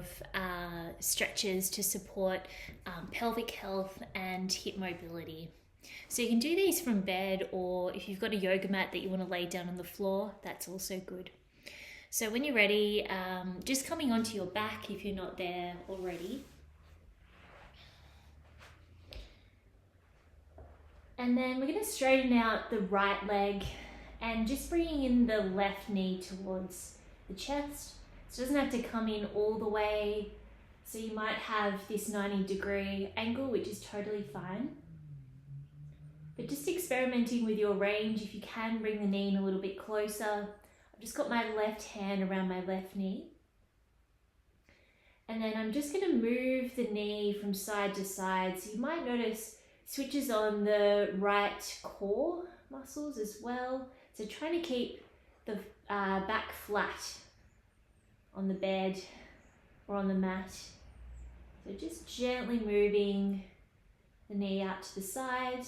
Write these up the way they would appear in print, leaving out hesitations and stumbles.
of stretches to support pelvic health and hip mobility. So you can do these from bed, or if you've got a yoga mat that you want to lay down on the floor, that's also good. So when you're ready, just coming onto your back if you're not there already. And then we're going to straighten out the right leg and just bringing in the left knee towards the chest. So it doesn't have to come in all the way. So you might have this 90-degree angle, which is totally fine. But just experimenting with your range. If you can, bring the knee in a little bit closer. I've just got my left hand around my left knee. And then I'm just going to move the knee from side to side. So you might notice switches on the right core muscles as well. So trying to keep the back flat on the bed or on the mat. So just gently moving the knee out to the side.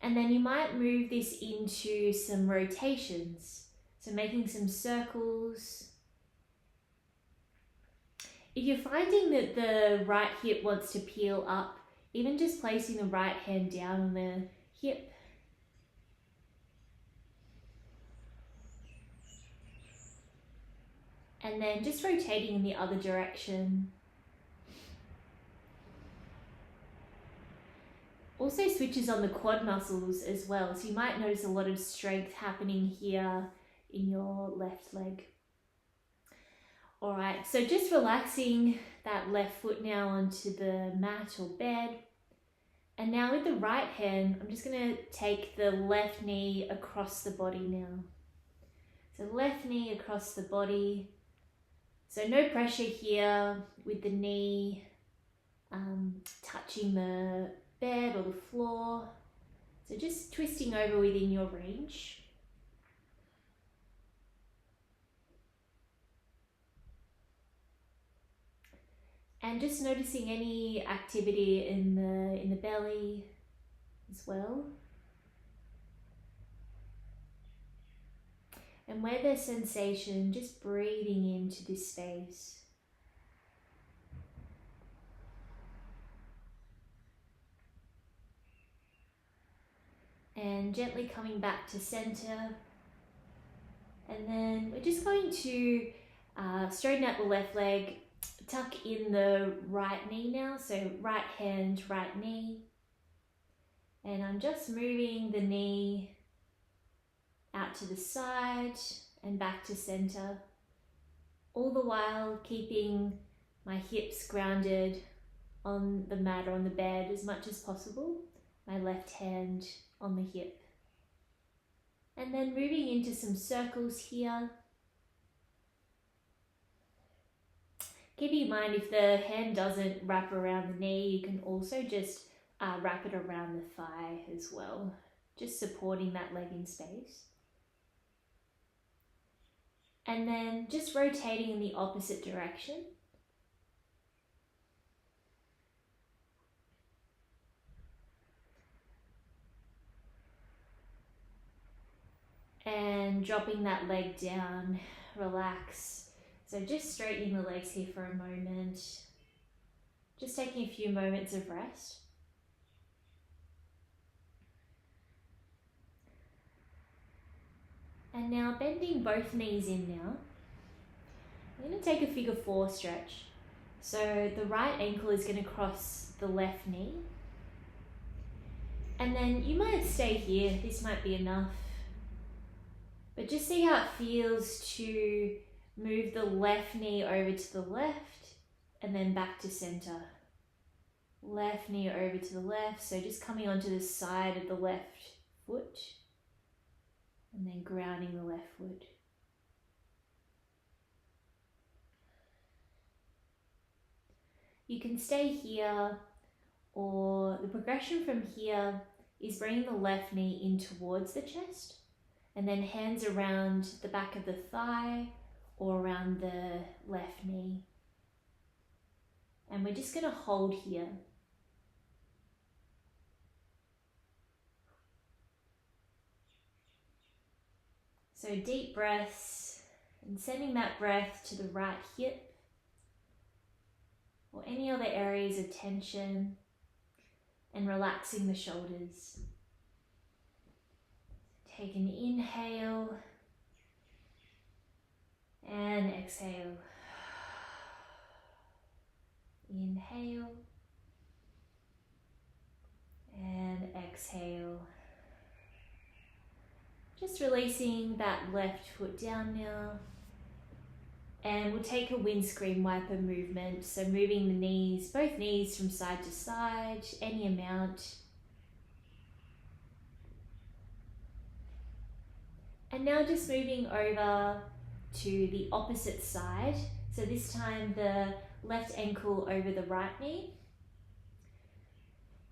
And then you might move this into some rotations. So making some circles. If you're finding that the right hip wants to peel up, even just placing the right hand down on the hip. And then just rotating in the other direction. Also switches on the quad muscles as well. So you might notice a lot of strength happening here in your left leg. All right, so just relaxing that left foot now onto the mat or bed. And now with the right hand, I'm just going to take the left knee across the body now. So left knee across the body. So no pressure here with the knee touching the bed or the floor. So just twisting over within your range. And just noticing any activity in the belly as well. And where there's sensation, just breathing into this space. And gently coming back to center. And then we're just going to straighten out the left leg, tuck in the right knee now. So right hand, right knee. And I'm just moving the knee out to the side and back to center. All the while keeping my hips grounded on the mat or on the bed as much as possible. My left hand on the hip. And then moving into some circles here. Keeping in mind if the hand doesn't wrap around the knee, you can also just wrap it around the thigh as well. Just supporting that leg in space. And then just rotating in the opposite direction. And dropping that leg down, relax. So just straightening the legs here for a moment. Just taking a few moments of rest. And now bending both knees in now. I'm going to take a figure 4 stretch. So the right ankle is going to cross the left knee. And then you might stay here, this might be enough. But just see how it feels to move the left knee over to the left and then back to center. Left knee over to the left, so just coming onto the side of the left foot and then grounding the left foot. You can stay here, or the progression from here is bringing the left knee in towards the chest and then hands around the back of the thigh or around the left knee. And we're just going to hold here. So deep breaths, And sending that breath to the right hip or any other areas of tension, and relaxing the shoulders. Take an inhale and exhale. Inhale and exhale. Just releasing that left foot down now. And we'll take a windscreen wiper movement. So moving the knees, both knees from side to side, any amount. And now just moving over to the opposite side. So this time the left ankle over the right knee.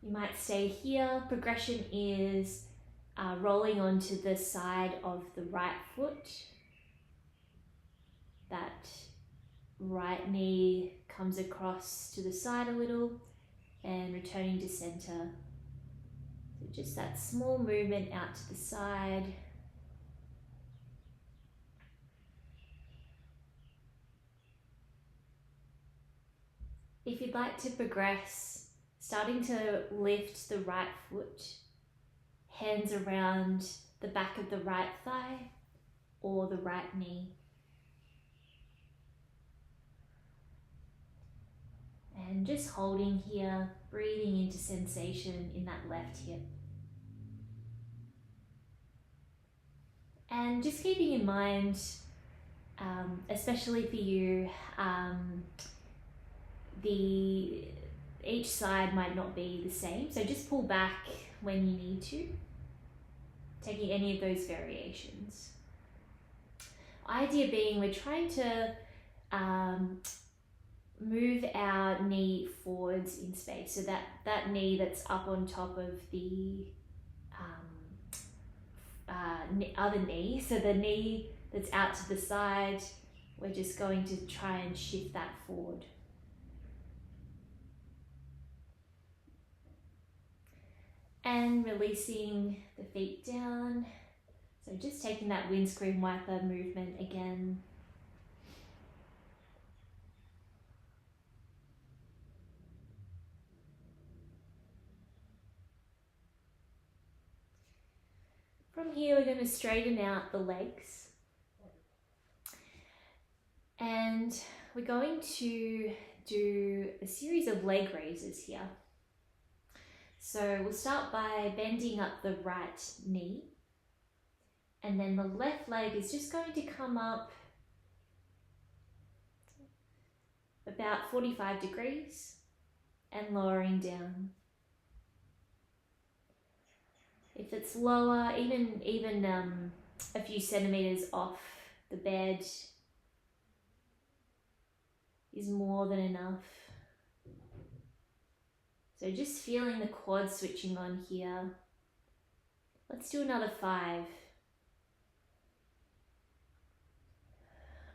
You might stay here. Progression is rolling onto the side of the right foot. That right knee comes across to the side a little and returning to center. So just that small movement out to the side. If you'd like to progress, starting to lift the right foot, hands around the back of the right thigh or the right knee. And just holding here, breathing into sensation in that left hip. And just keeping in mind, especially for you, each side might not be the same. So just pull back when you need to, taking any of those variations. Idea being we're trying to move our knee forwards in space, so that knee that's up on top of the other knee, so the knee that's out to the side, we're just going to try and shift that forward. And releasing the feet down, so just taking that windscreen wiper movement again. From here, we're going to straighten out the legs. And we're going to do a series of leg raises here. So we'll start by bending up the right knee. And then the left leg is just going to come up about 45 degrees and lowering down. If it's lower, even a few centimeters off the bed is more than enough. So just feeling the quad switching on here. Let's do another 5.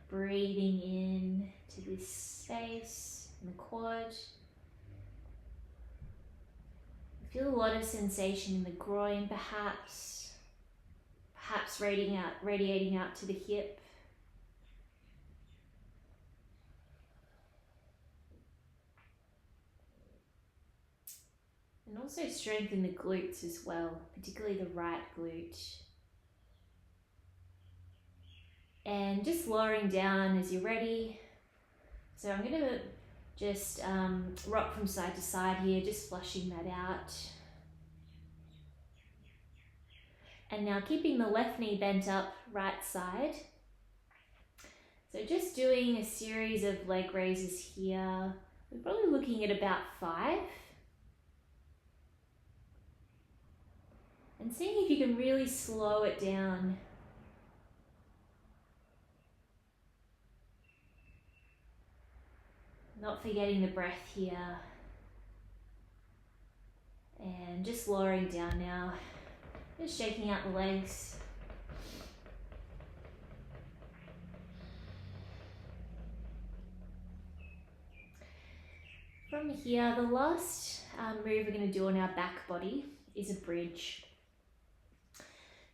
Breathing in to this space in the quad. Feel a lot of sensation in the groin, perhaps radiating out to the hip. And also strengthen the glutes as well, particularly the right glute. And just lowering down as you're ready. So I'm going to just rock from side to side here, just flushing that out. And now keeping the left knee bent up, right side. So just doing a series of leg raises here. We're probably looking at about 5. And seeing if you can really slow it down. Not forgetting the breath here. And just lowering down now. Just shaking out the legs. From here, the last move we're going to do on our back body is a bridge.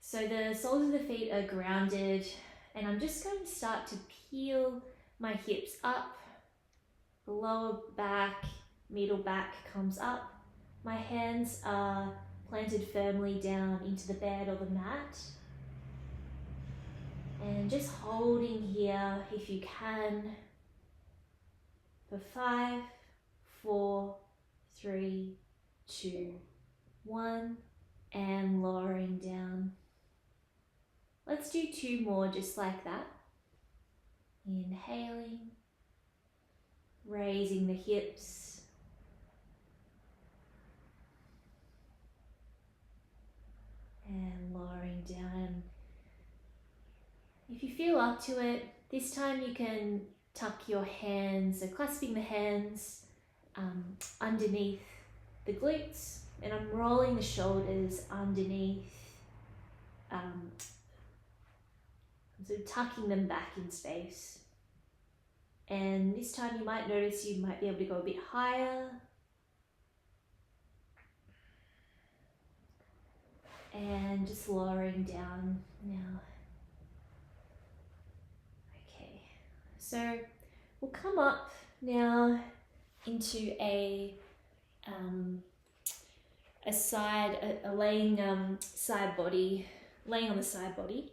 So the soles of the feet are grounded And I'm just going to start to peel my hips up, the lower back, middle back comes up. My hands are planted firmly down into the bed or the mat. And just holding here if you can for 5, 4, 3, 2, 1, and lowering down. Let's do 2 more just like that. Inhaling, raising the hips, and lowering down. If you feel up to it, this time you can tuck your hands, so clasping the hands underneath the glutes, and I'm rolling the shoulders underneath, so tucking them back in space. And this time you might notice you might be able to go a bit higher. And just lowering down now. Okay, so we'll come up now into a laying side body, laying on the side body.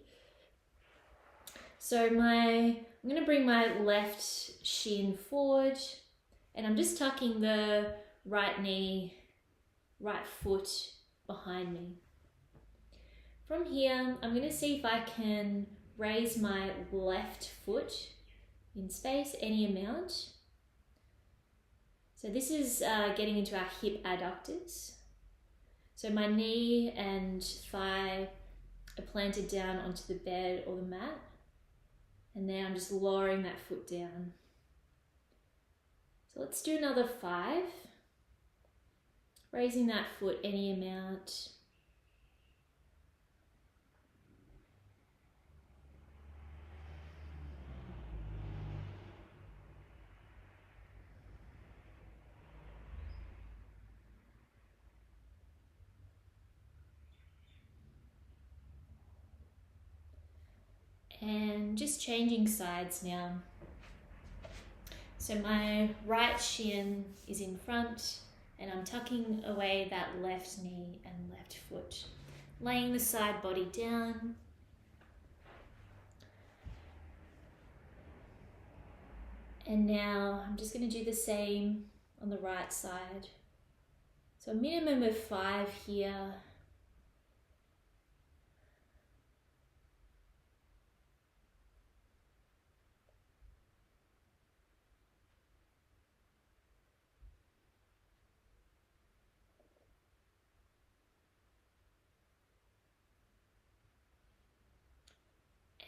So I'm going to bring my left shin forward, and I'm just tucking the right knee, right foot behind me. From here, I'm going to see if I can raise my left foot in space, any amount. So this is getting into our hip adductors. So my knee and thigh are planted down onto the bed or the mat. And then I'm just lowering that foot down. So let's do another 5. Raising that foot any amount. And just changing sides now. So my right shin is in front, and I'm tucking away that left knee and left foot. Laying the side body down. And now I'm just going to do the same on the right side. So a minimum of 5 here.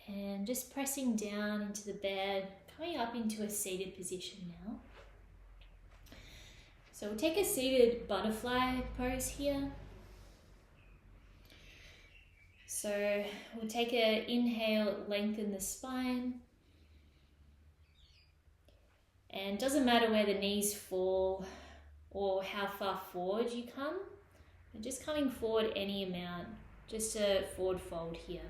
And just pressing down into the bed, coming up into a seated position now. So we'll take a seated butterfly pose here. So we'll take an inhale, lengthen the spine. And it doesn't matter where the knees fall or how far forward you come. But just coming forward any amount, just a forward fold here.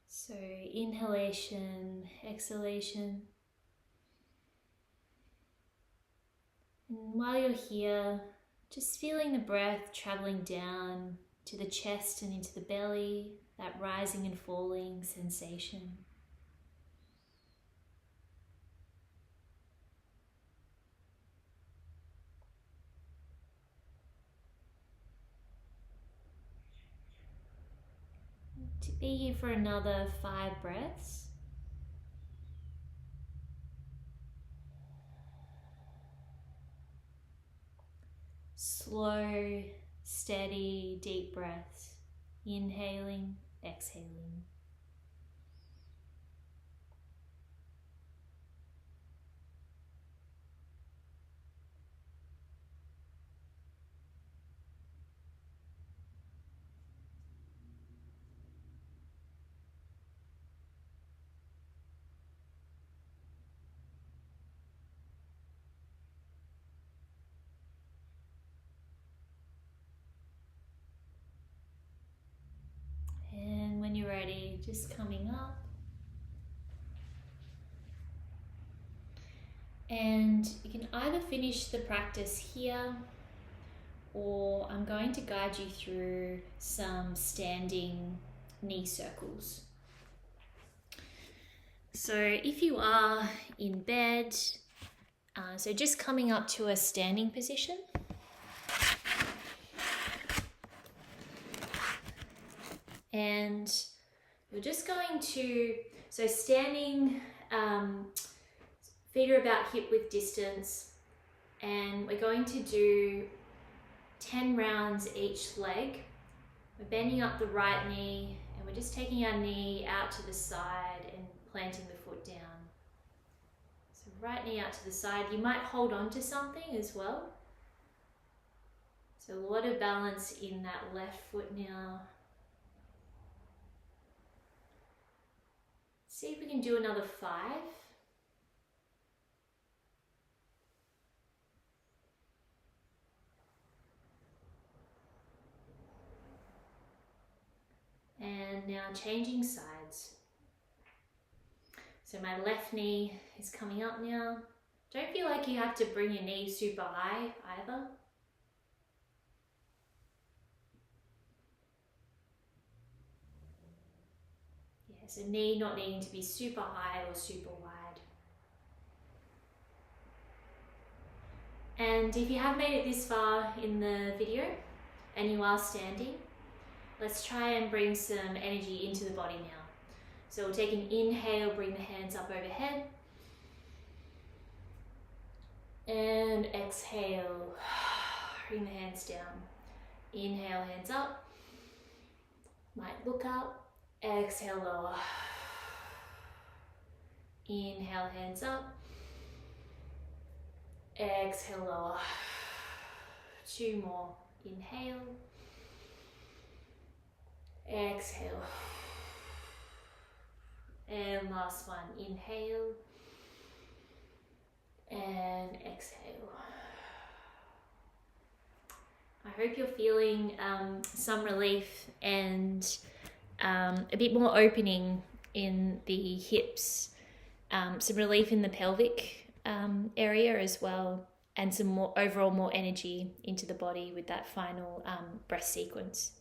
So inhalation, exhalation. And while you're here, just feeling the breath traveling down to the chest and into the belly, that rising and falling sensation. To be here for another 5 breaths. Slow, steady, deep breaths. Inhaling, exhaling. just coming up. And you can either finish the practice here, or I'm going to guide you through some standing knee circles. So if you are in bed, so just coming up to a standing position. And you're just going to, so standing, feet are about hip width distance, and we're going to do 10 rounds each leg. We're bending up the right knee, and we're just taking our knee out to the side and planting the foot down. So right knee out to the side. You might hold on to something as well. So a lot of balance in that left foot now. See if we can do another 5. And now changing sides. So my left knee is coming up now. Don't feel like you have to bring your knee super high either. Yeah, so knee not needing to be super high or super wide. And if you have made it this far in the video and you are standing, let's try and bring some energy into the body now. So we'll take an inhale, bring the hands up overhead. And exhale, bring the hands down. Inhale, hands up. Might look up. Exhale, lower. Inhale, hands up. Exhale, lower. 2 more. Inhale. Exhale. And last one, inhale and exhale. I hope you're feeling some relief and a bit more opening in the hips, some relief in the pelvic area as well, and some more overall more energy into the body with that final breath sequence.